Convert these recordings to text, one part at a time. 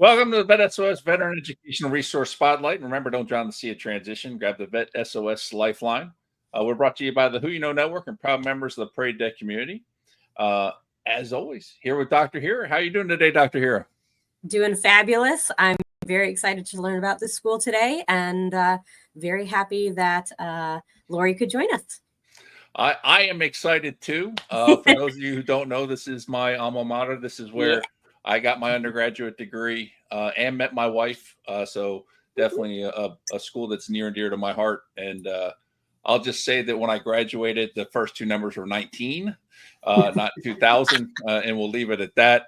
Welcome to the VET S.O.S. Veteran Educational Resource Spotlight. Remember, don't drown the sea of transition. Grab the VET S.O.S. Lifeline. We're brought to you by the Who You Know Network and proud members of the Parade Deck community. As always, here with Dr. Hira. How are you doing today, Dr. Hira? Doing fabulous. I'm very excited to learn about this school today and very happy that Lori could join us. I am excited too. For those of you who don't know, this is my alma mater. This is where I got my undergraduate degree and met my wife. So definitely a school that's near and dear to my heart. And I'll just say that when I graduated, the first two numbers were 19, not 2000, and we'll leave it at that.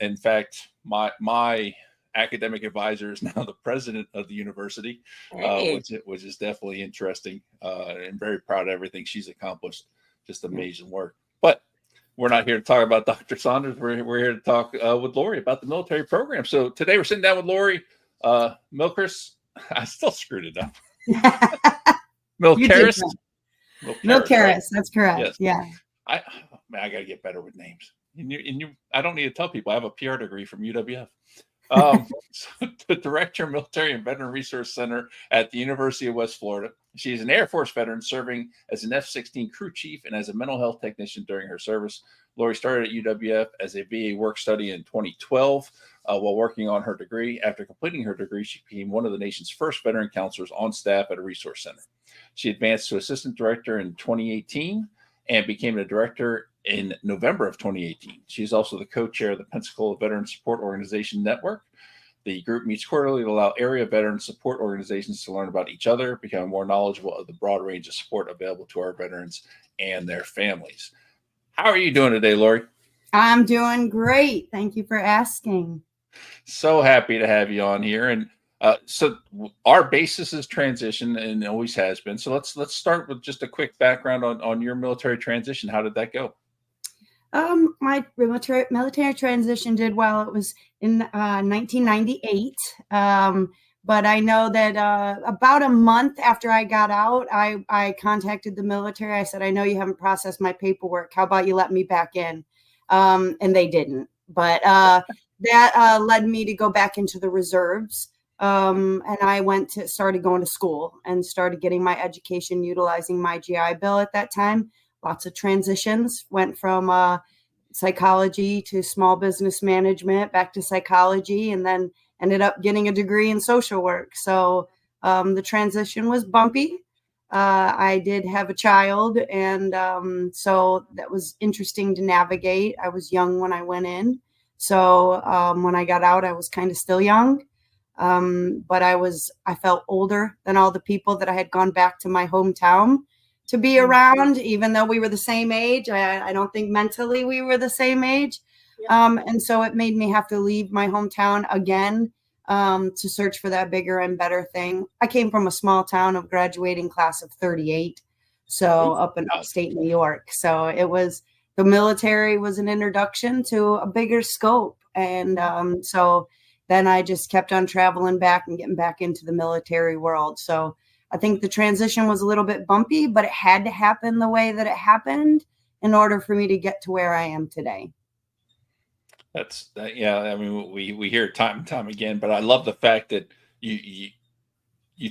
In fact, my academic advisor is now the president of the university, which is definitely interesting, and very proud of everything she's accomplished. Just amazing work. But we're not here to talk about Dr. Saunders. We're here to talk with Lori about the military program. So today we're sitting down with Lori Milkeris. I still screwed it up. Milkeris. Milkeris, that's correct. Yes. Yeah. I got to get better with names. And I don't need to tell people I have a PR degree from UWF. So the director of Military and Veteran Resource Center at the University of West Florida. She is an Air Force veteran serving as an F-16 crew chief and as a mental health technician during her service. Lori started at UWF as a VA work study in 2012 while working on her degree. After completing her degree, she became one of the nation's first veteran counselors on staff at a resource center. She advanced to assistant director in 2018 and became the director in November of 2018. She is also the co-chair of the Pensacola Veteran Support Organization Network. The group meets quarterly to allow area veteran support organizations to learn about each other, become more knowledgeable of the broad range of support available to our veterans and their families. How are you doing today, Lori? I'm doing great. Thank you for asking. So happy to have you on here. And so our basis is transition and always has been. So let's start with just a quick background on your military transition. How did that go? My military transition did well. It was in 1998. But I know that about a month after I got out, I contacted the military. I said, I know you haven't processed my paperwork. How about you let me back in? And they didn't. But that led me to go back into the reserves. And I started going to school and started getting my education utilizing my GI Bill at that time. Lots of transitions, went from psychology to small business management, back to psychology, and then ended up getting a degree in social work. So the transition was bumpy. I did have a child, and so that was interesting to navigate. I was young when I went in. So when I got out, I was kind of still young. But I felt older than all the people that I had gone back to my hometown to be around, even though we were the same age. I don't think mentally we were the same age. And so it made me have to leave my hometown again to search for that bigger and better thing. I came from a small town of graduating class of 38. So up in upstate New York. So the military was an introduction to a bigger scope. And so then I just kept on traveling back and getting back into the military world. So I think the transition was a little bit bumpy, but it had to happen the way that it happened in order for me to get to where I am today. Yeah. I mean, we hear it time and time again, but I love the fact that you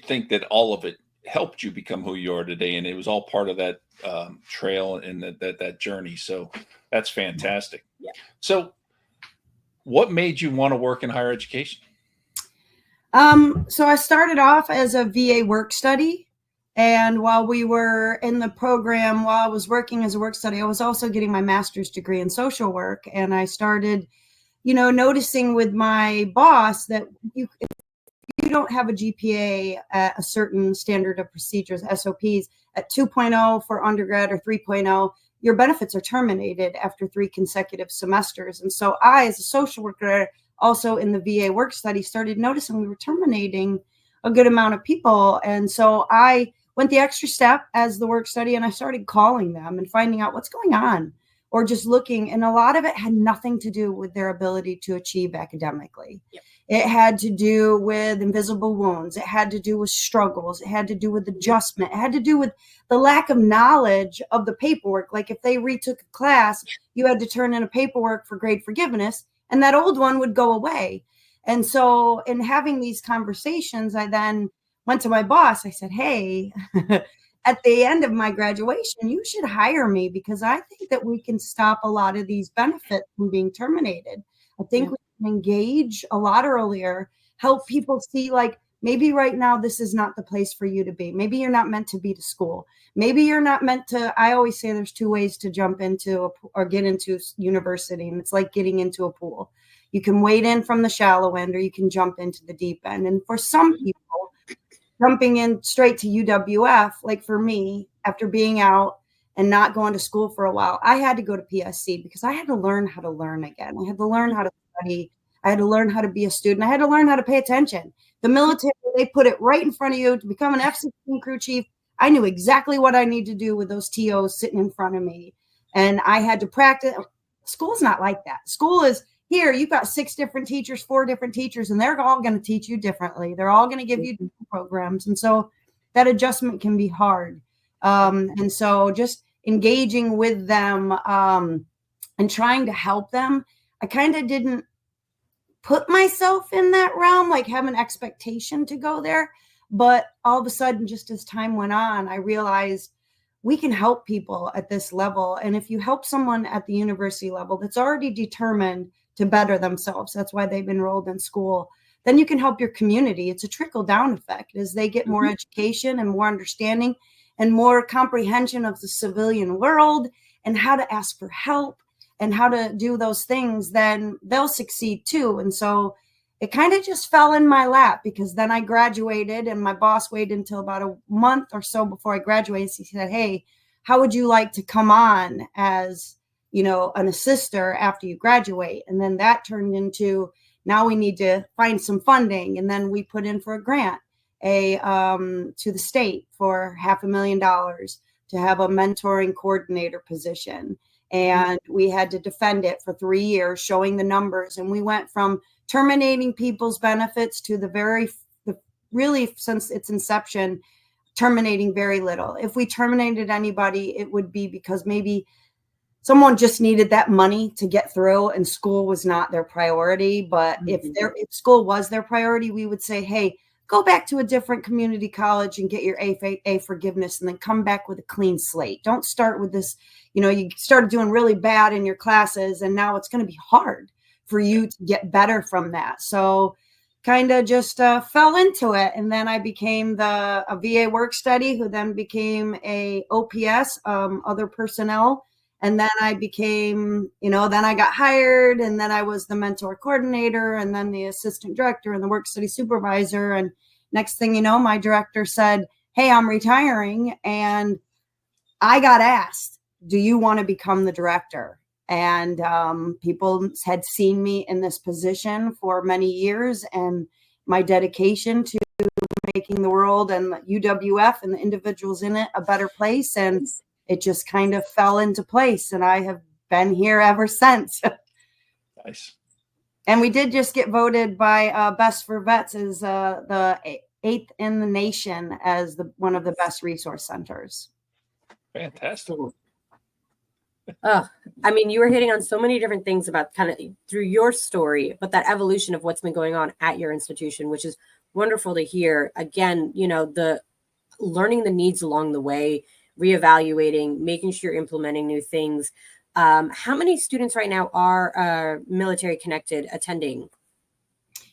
think that all of it helped you become who you are today, and it was all part of that trail and that journey. So that's fantastic. Yeah. So, what made you want to work in higher education? So I started off as a VA work study. And while we were in the program, while I was working as a work study, I was also getting my master's degree in social work. And I started, noticing with my boss that if you don't have a GPA at a certain standard of procedures, SOPs, at 2.0 for undergrad or 3.0, your benefits are terminated after 3 consecutive semesters. And so I, as a social worker, also in the VA work study, started noticing we were terminating a good amount of people. And so I went the extra step as the work study, and I started calling them and finding out what's going on, or just looking. And a lot of it had nothing to do with their ability to achieve academically. Yep. It had to do with invisible wounds. It had to do with struggles. It had to do with adjustment. It had to do with the lack of knowledge of the paperwork. Like if they retook a class, you had to turn in a paperwork for grade forgiveness, and that old one would go away. And so in having these conversations, I then went to my boss. I said, hey, at the end of my graduation, you should hire me because I think that we can stop a lot of these benefits from being terminated. I think we can engage a lot earlier, help people see like, maybe right now, this is not the place for you to be. Maybe you're not meant to be to school. Maybe you're not meant to, I always say there's two ways to jump into or get into university. And it's like getting into a pool. You can wade in from the shallow end or you can jump into the deep end. And for some people, jumping in straight to UWF, like for me, after being out and not going to school for a while, I had to go to PSC because I had to learn how to learn again. I had to learn how to study. I had to learn how to be a student. I had to learn how to pay attention. The military, they put it right in front of you to become an F-16 crew chief. I knew exactly what I need to do with those TOs sitting in front of me. And I had to practice. School's not like that. School is, here, you've got 6 different teachers, 4 different teachers, and they're all going to teach you differently. They're all going to give you different programs. And so that adjustment can be hard. And so just engaging with them and trying to help them, I kind of didn't put myself in that realm, like have an expectation to go there. But all of a sudden, just as time went on, I realized we can help people at this level. And if you help someone at the university level that's already determined to better themselves, that's why they've enrolled in school, then you can help your community. It's a trickle down effect as they get more education and more understanding and more comprehension of the civilian world and how to ask for help and how to do those things, then they'll succeed too. And so it kind of just fell in my lap because then I graduated and my boss waited until about a month or so before I graduated. He said, hey, how would you like to come on as, you know, an assister after you graduate? And then that turned into, now we need to find some funding. And then we put in for a grant to the state for $500,000 to have a mentoring coordinator position. And we had to defend it for 3 years, showing the numbers. And we went from terminating people's benefits to really since its inception, terminating very little. If we terminated anybody, it would be because maybe someone just needed that money to get through and school was not their priority. But if school was their priority, we would say, hey, go back to a different community college and get your A forgiveness and then come back with a clean slate. Don't start with this, you know, you started doing really bad in your classes and now it's going to be hard for you to get better from that. So kind of just fell into it. And then I became a VA work study, who then became a OPS, other personnel. And then I became, you know, then I got hired and then I was the mentor coordinator and then the assistant director and the work study supervisor. And next thing you know, my director said, hey, I'm retiring. And I got asked, do you want to become the director? And people had seen me in this position for many years and my dedication to making the world and UWF and the individuals in it a better place. And it just kind of fell into place. And I have been here ever since. Nice. And we did just get voted by Best for Vets as the 8th in the nation as one of the best resource centers. Fantastic. Oh, I mean, you were hitting on so many different things about kind of through your story, but that evolution of what's been going on at your institution, which is wonderful to hear. Again, you know, the learning the needs along the way, reevaluating, making sure you're implementing new things. How many students right now are military connected attending?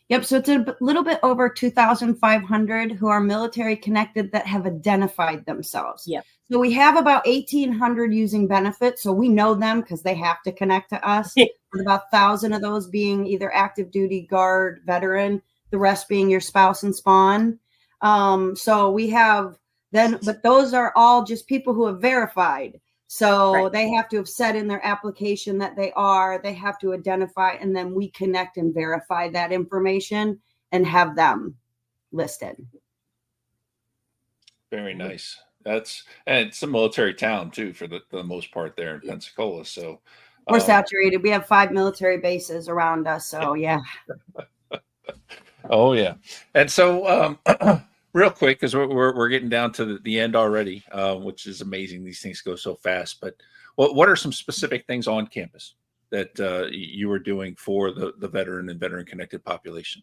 Yep. So it's a little bit over 2,500 who are military connected that have identified themselves. Yep. So we have about 1,800 using benefits. So we know them because they have to connect to us. With about 1,000 of those being either active duty, guard, veteran, the rest being your spouse and spawn. So we have then, but those are all just people who have verified. So They have to have said in their application that they have to identify, and then we connect and verify that information and have them listed. Very nice. And it's a military town too, for the most part there in Pensacola. So we're saturated. We have 5 military bases around us. So yeah. Oh yeah. And so, real quick, because we're getting down to the end already, which is amazing. These things go so fast. But what are some specific things on campus that you were doing for the veteran and veteran connected population?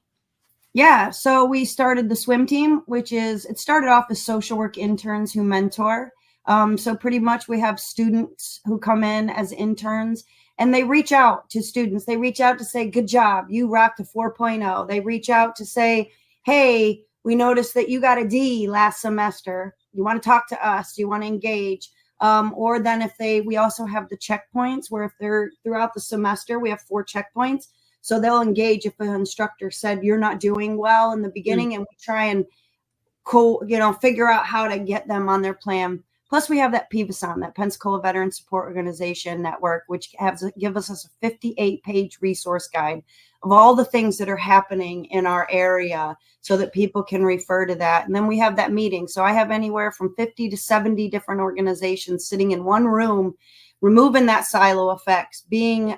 Yeah, so we started the swim team, it started off as social work interns who mentor. So pretty much we have students who come in as interns and they reach out to students. They reach out to say, good job, you rocked a 4.0. They reach out to say, hey, we noticed that you got a D last semester. You want to talk to us? You want to engage? Or then we also have the checkpoints where if they're throughout the semester, we have 4 checkpoints. So they'll engage if an instructor said you're not doing well in the beginning, and we try and figure out how to get them on their plan. Plus, we have that PVSON, that Pensacola Veteran Support Organization Network, which gives us a 58-page resource guide of all the things that are happening in our area so that people can refer to that. And then we have that meeting. So I have anywhere from 50 to 70 different organizations sitting in one room, removing that silo effects, being,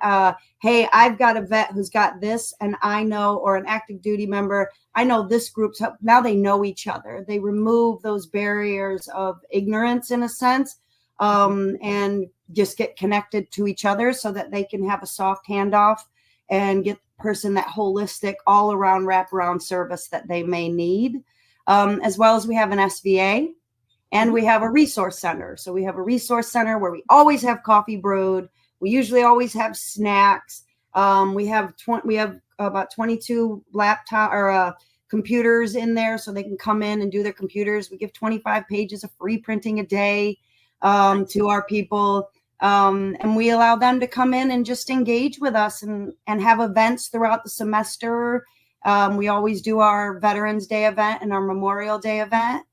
hey, I've got a vet who's got this, and I know, or an active duty member, I know this group's up. Now they know each other. They remove those barriers of ignorance in a sense, and just get connected to each other so that they can have a soft handoff and get the person that holistic all around wraparound service that they may need. As well as we have an SVA. And we have a resource center. So we have a resource center where we always have coffee brewed. We usually always have snacks. We have about 22 laptop or computers in there, so they can come in and do their computers. We give 25 pages of free printing a day to our people, and we allow them to come in and just engage with us and have events throughout the semester. We always do our Veterans Day event and our Memorial Day event.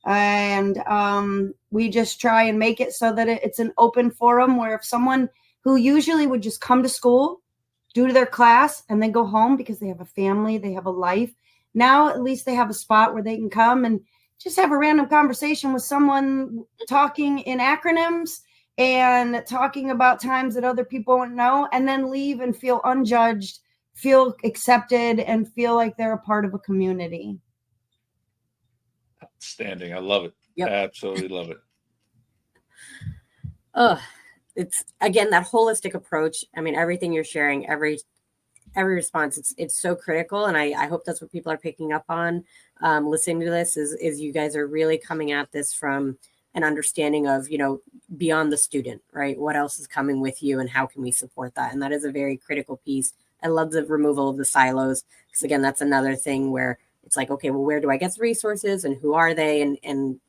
And we just try and make it so that it's an open forum where if someone who usually would just come to school, do their class, and then go home because they have a family, they have a life, now at least they have a spot where they can come and just have a random conversation with someone talking in acronyms and talking about times that other people won't know, and then leave and feel unjudged, feel accepted, and feel like they're a part of a community. Outstanding. I love it. Yep. Absolutely love it. It's again that holistic approach. I mean, everything you're sharing, every response, it's so critical, and I hope that's what people are picking up on listening to this is you guys are really coming at this from an understanding of, beyond the student, right? What else is coming with you and how can we support that? And that is a very critical piece. I love the removal of the silos, because again, that's another thing where it's like, okay, well, where do I get the resources and who are they? And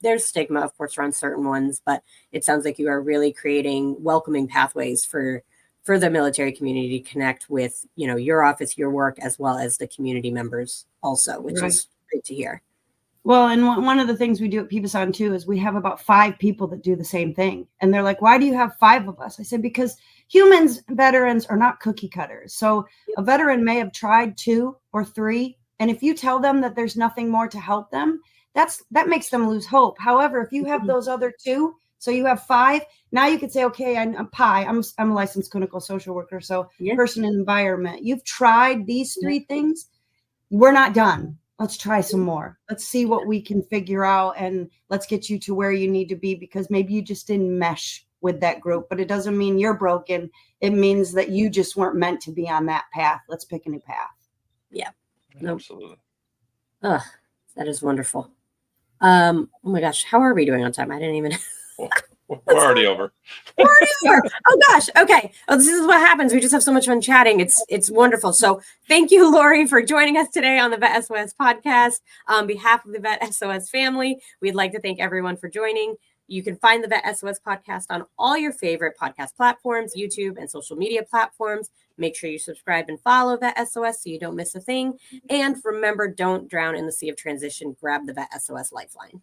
there's stigma, of course, around certain ones, but it sounds like you are really creating welcoming pathways for the military community to connect with, your office, your work, as well as the community members also, which is great to hear. Well, and one of the things we do at PVSON too is we have about 5 people that do the same thing. And they're like, why do you have 5 of us? I said, because veterans are not cookie cutters. So a veteran may have tried 2 or 3. And if you tell them that there's nothing more to help them, that makes them lose hope. However, if you have those other 2, so you have 5, now you could say, okay, I'm a licensed clinical social worker. So person and environment, you've tried these 3 things. We're not done. Let's try some more. Let's see what we can figure out, and let's get you to where you need to be, because maybe you just didn't mesh with that group, but it doesn't mean you're broken. It means that you just weren't meant to be on that path. Let's pick a new path. Yeah. Absolutely. That is wonderful. Oh my gosh, how are we doing on time? I didn't even. We're already over. We're already over. Oh gosh. Okay. Oh, this is what happens. We just have so much fun chatting. It's wonderful. So thank you, Lori, for joining us today on the VET S.O.S podcast. On behalf of the VET S.O.S family, we'd like to thank everyone for joining. You can find the VET S.O.S podcast on all your favorite podcast platforms, YouTube and social media platforms. Make sure you subscribe and follow VET S.O.S so you don't miss a thing. And remember, don't drown in the sea of transition. Grab the VET S.O.S lifeline.